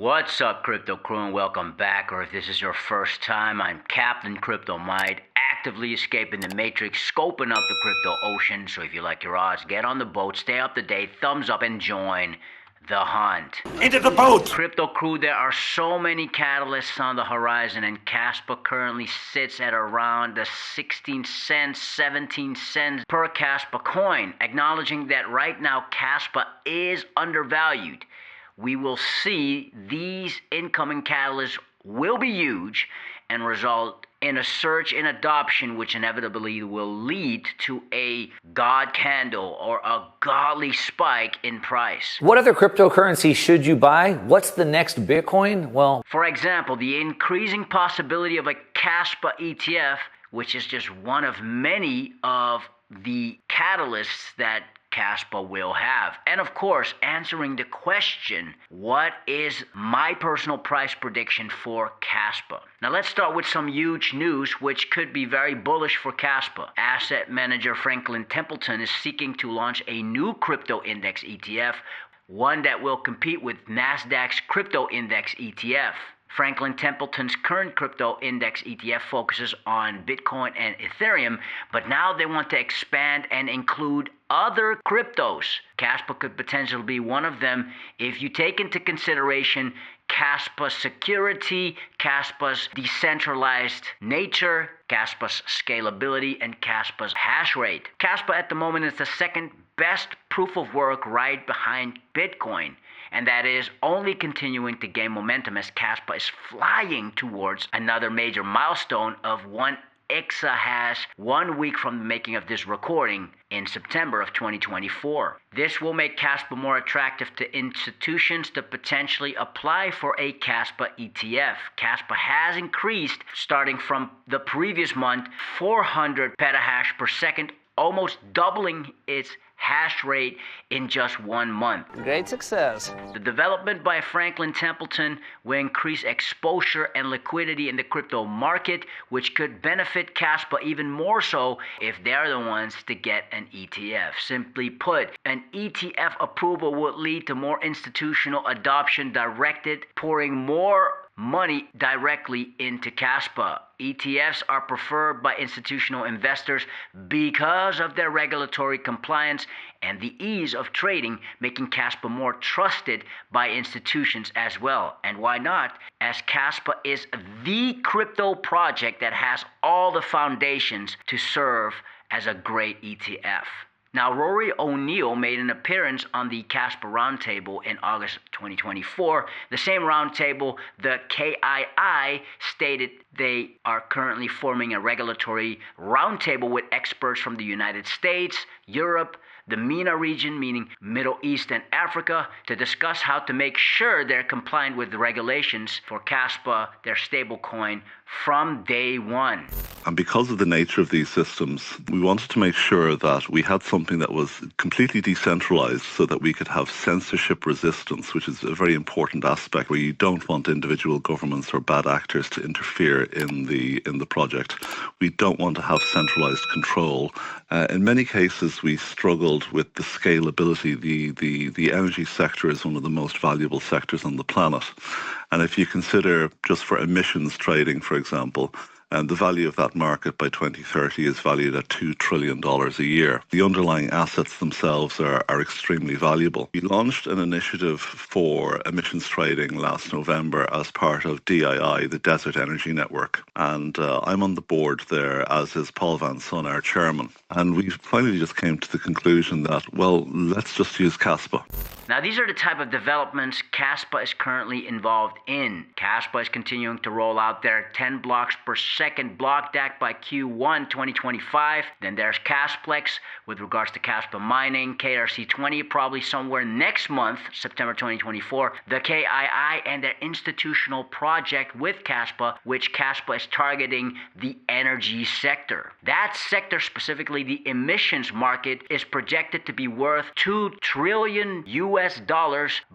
What's up, Crypto Crew, and welcome back. Or if this is your first time, I'm Captain Crypto Might, actively escaping the matrix, scoping up the crypto ocean. So if you like your odds, get on the boat, stay up to date, thumbs up, and join the hunt. Into the boat! Crypto Crew, there are so many catalysts on the horizon, and Kaspa currently sits at around the 16 cents, 17 cents per Kaspa coin, acknowledging that right now Kaspa is undervalued. We will see these incoming catalysts will be huge and result in a surge in adoption, which inevitably will lead to a god candle or a godly spike in price. What other cryptocurrency should you buy? What's the next Bitcoin? Well, for example, the increasing possibility of a Kaspa ETF, which is just one of many of the catalysts that Kaspa will have. And of course, answering the question, what is my personal price prediction for Kaspa? Now let's start with some huge news which could be very bullish for Kaspa. Asset manager Franklin Templeton is seeking to launch a new crypto index ETF, one that will compete with Nasdaq's crypto index ETF. Franklin Templeton's current crypto index ETF focuses on Bitcoin and Ethereum, but now they want to expand and include other cryptos. Kaspa could potentially be one of them if you take into consideration Kaspa's security, Kaspa's decentralized nature, Kaspa's scalability, and Kaspa's hash rate. Kaspa at the moment is the second best proof of work right behind Bitcoin. And that is only continuing to gain momentum as Kaspa is flying towards another major milestone of 1 exahash 1 week from the making of this recording in September of 2024. This will make Kaspa more attractive to institutions to potentially apply for a Kaspa ETF. Kaspa has increased, starting from the previous month, 400 petahash per second, almost doubling its hash rate in just 1 month. great success. The development by Franklin Templeton will increase exposure and liquidity in the crypto market, which could benefit Kaspa even more so if they're the ones to get an ETF. Simply put, an ETF approval would lead to more institutional adoption directed, pouring more money directly into Kaspa. ETFs are preferred by institutional investors because of their regulatory compliance and the ease of trading, making Kaspa more trusted by institutions as well. And why not? As Kaspa is the crypto project that has all the foundations to serve as a great ETF. Now, Rory O'Neill made an appearance on the Kaspa Roundtable in August 2024. The same roundtable, the KII, stated they are currently forming a regulatory roundtable with experts from the United States, Europe, the MENA region, meaning Middle East and Africa, to discuss how to make sure they're compliant with the regulations for Kaspa, their stablecoin, from day one. And because of the nature of these systems, we wanted to make sure that we had something that was completely decentralized so that we could have censorship resistance, which is a very important aspect where you don't want individual governments or bad actors to interfere in the project. We don't want to have centralized control. In many cases, we struggled with the scalability. The energy sector is one of the most valuable sectors on the planet. And if you consider just for emissions trading, for example, and the value of that market by 2030 is valued at $2 trillion a year. The underlying assets themselves are extremely valuable. We launched an initiative for emissions trading last November as part of DII, the Desert Energy Network. And I'm on the board there, as is Paul Van Son, our chairman. And we finally just came to the conclusion that, well, let's just use Kaspa. Now, these are the type of developments Kaspa is currently involved in. Kaspa is continuing to roll out their 10 blocks per second block DAC by Q1 2025. Then there's Kasplex with regards to Kaspa mining, KRC20 probably somewhere next month, September 2024. The KII and their institutional project with Kaspa, which Kaspa is targeting the energy sector. That sector, specifically the emissions market, is projected to be worth $2 trillion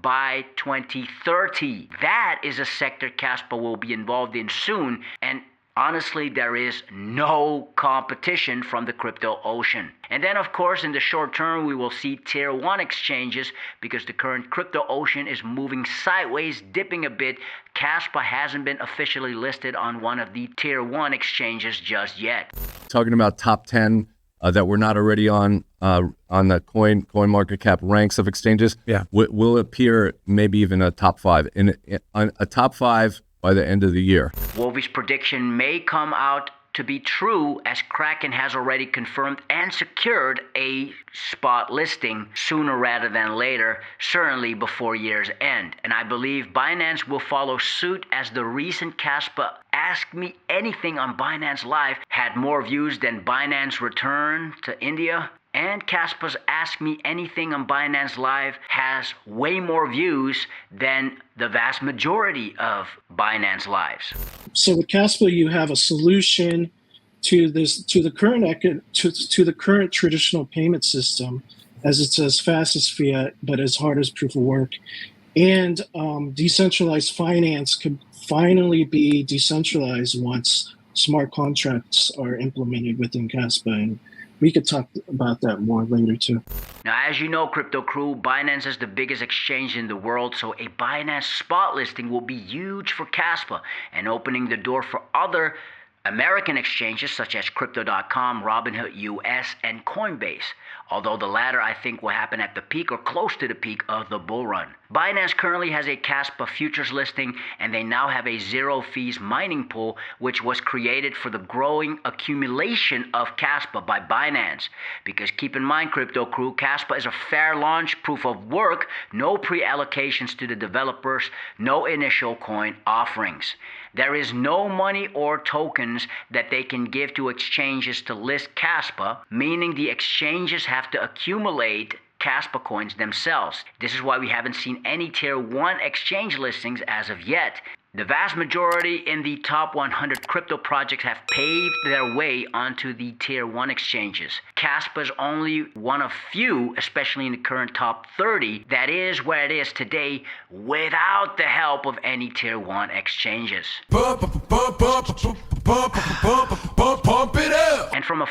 by 2030. That is a sector Kaspa will be involved in soon, and Honestly, there is no competition from the crypto ocean. And then, of course, in the short term, we will see tier 1 exchanges because the current crypto ocean is moving sideways, dipping a bit. Kaspa hasn't been officially listed on one of the tier 1 exchanges just yet. Talking about top 10 that we're not already on the coin market cap ranks of exchanges. Yeah. Will appear maybe even a top 5 in a top 5 by the end of the year. Wolfie's prediction may come out to be true, as Kraken has already confirmed and secured a spot listing sooner rather than later, certainly before year's end. And I believe Binance will follow suit, as the recent Kaspa Ask Me Anything on Binance Live had more views than Binance return to India. And Kaspa's Ask Me Anything on Binance Live has way more views than the vast majority of Binance Lives. So with Kaspa, you have a solution to the current traditional payment system, as it's as fast as fiat but as hard as proof of work. And decentralized finance could finally be decentralized once smart contracts are implemented within Kaspa. And we could talk about that more later too. Now, as you know, crypto crew, Binance is the biggest exchange in the world, so a Binance spot listing will be huge for Kaspa and opening the door for other American exchanges such as Crypto.com, Robinhood US, and Coinbase. Although the latter, I think, will happen at the peak or close to the peak of the bull run. Binance currently has a Kaspa futures listing, and they now have a zero fees mining pool, which was created for the growing accumulation of Kaspa by Binance. Because keep in mind, crypto crew, Kaspa is a fair launch proof of work, no pre-allocations to the developers, no initial coin offerings. There is no money or tokens that they can give to exchanges to list Kaspa, meaning the exchanges have to accumulate Kaspa coins themselves. This is why we haven't seen any tier 1 exchange listings as of yet. The vast majority in the top 100 crypto projects have paved their way onto the tier 1 exchanges. Kaspa is only one of few, especially in the current top 30, that is where it is today without the help of any tier 1 exchanges. Pump it up! And from a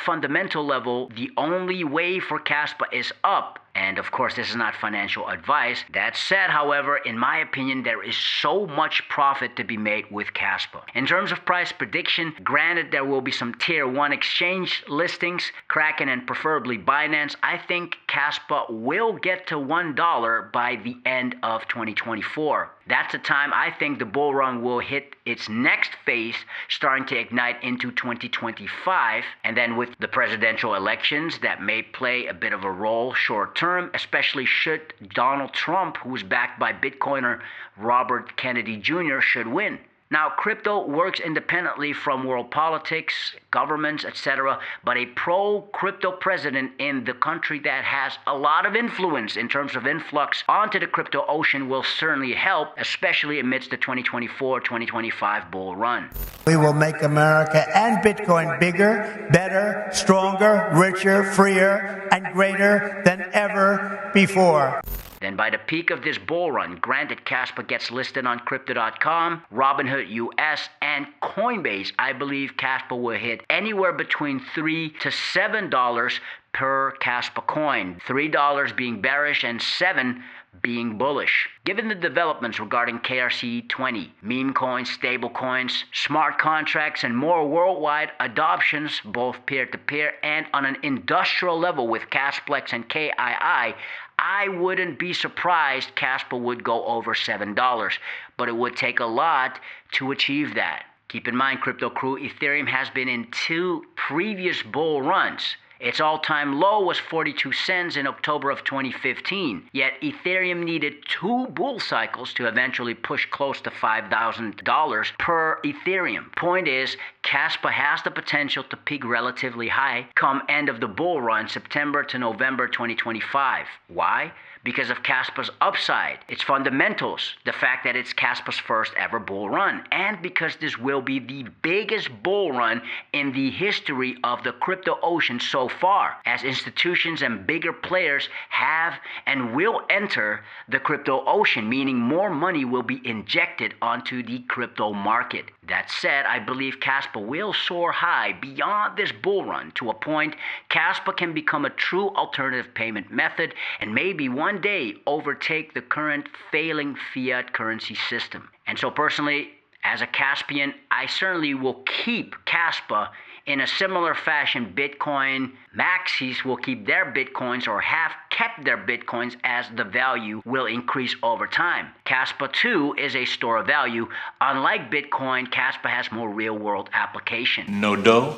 fundamental level, the only way for Kaspa is up. And of course, this is not financial advice. That said, however, in my opinion, there is so much profit to be made with Kaspa. In terms of price prediction, granted there will be some tier 1 exchange listings, Kraken and preferably Binance, I think Kaspa will get to $1 by the end of 2024. That's the time I think the bull run will hit its next phase, starting to ignite into 2025. And then with the presidential elections, that may play a bit of a role short term, especially should Donald Trump, who is backed by Bitcoiner Robert Kennedy Jr., should win. Now, crypto works independently from world politics, governments, etc., but a pro-crypto president in the country that has a lot of influence in terms of influx onto the crypto ocean will certainly help, especially amidst the 2024-2025 bull run. We will make America and Bitcoin bigger, better, stronger, richer, freer, and greater than ever before. Then by the peak of this bull run, granted Kaspa gets listed on Crypto.com, Robinhood US, and Coinbase, I believe Kaspa will hit anywhere between $3 to $7 per Kaspa coin. $3 being bearish and $7 being bullish. Given the developments regarding KRC20, meme coins, stable coins, smart contracts, and more worldwide adoptions, both peer-to-peer and on an industrial level with Kasplex and KII, I wouldn't be surprised Kaspa would go over $7, but it would take a lot to achieve that. Keep in mind, crypto crew, Ethereum has been in 2 previous bull runs. Its all-time low was 42 cents in October of 2015, yet Ethereum needed 2 bull cycles to eventually push close to $5,000 per Ethereum. Point is, Kaspa has the potential to peak relatively high come end of the bull run, September to November 2025. Why? Because of Kaspa's upside, its fundamentals, the fact that it's Kaspa's first ever bull run, and because this will be the biggest bull run in the history of the crypto ocean so far, as institutions and bigger players have and will enter the crypto ocean, meaning more money will be injected onto the crypto market. That said, I believe Kaspa will soar high beyond this bull run to a point Kaspa can become a true alternative payment method and maybe one day overtake the current failing fiat currency system. And so personally, as a Caspian, I certainly will keep Kaspa in a similar fashion. Bitcoin maxis will keep their Bitcoins or have kept their Bitcoins as the value will increase over time. Kaspa too is a store of value. Unlike Bitcoin, Kaspa has more real-world application. No dough,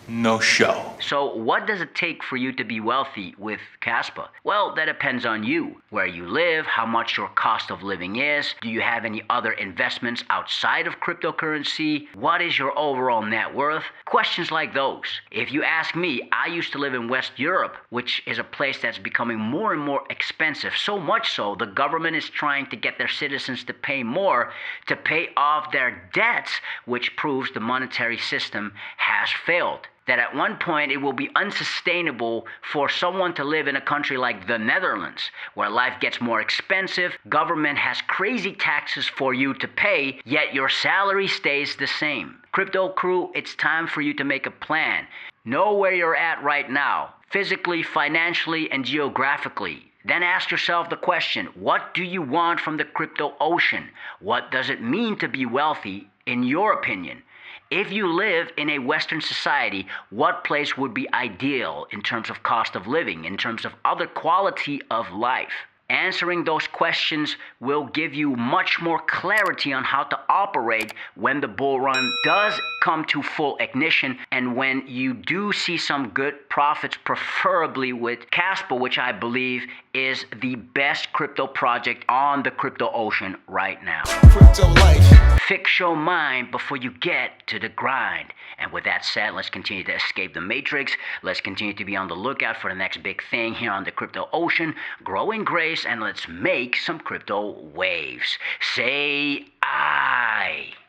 no show. So what does it take for you to be wealthy with Kaspa? Well, that depends on you. Where you live, how much your cost of living is, do you have any other investments outside of cryptocurrency, what is your overall net worth? Questions like those. If you ask me, I used to live in West Europe, which is a place that's becoming more and more expensive. So much so, the government is trying to get their citizens to pay more to pay off their debts, which proves the monetary system has failed. That at one point it will be unsustainable for someone to live in a country like the Netherlands, where life gets more expensive, government has crazy taxes for you to pay, yet your salary stays the same. Crypto crew, it's time for you to make a plan. Know where you're at right now, physically, financially, and geographically. Then ask yourself the question, what do you want from the crypto ocean? What does it mean to be wealthy, in your opinion? If you live in a Western society, what place would be ideal in terms of cost of living, in terms of other quality of life? Answering those questions will give you much more clarity on how to operate when the bull run does come to full ignition and when you do see some good profits, preferably with Kaspa, which I believe is the best crypto project on the crypto ocean right now. Crypto life. Fix your mind before you get to the grind. And with that said, let's continue to escape the matrix. Let's continue to be on the lookout for the next big thing here on the crypto ocean. Grow in grace and let's make some crypto waves. Say I.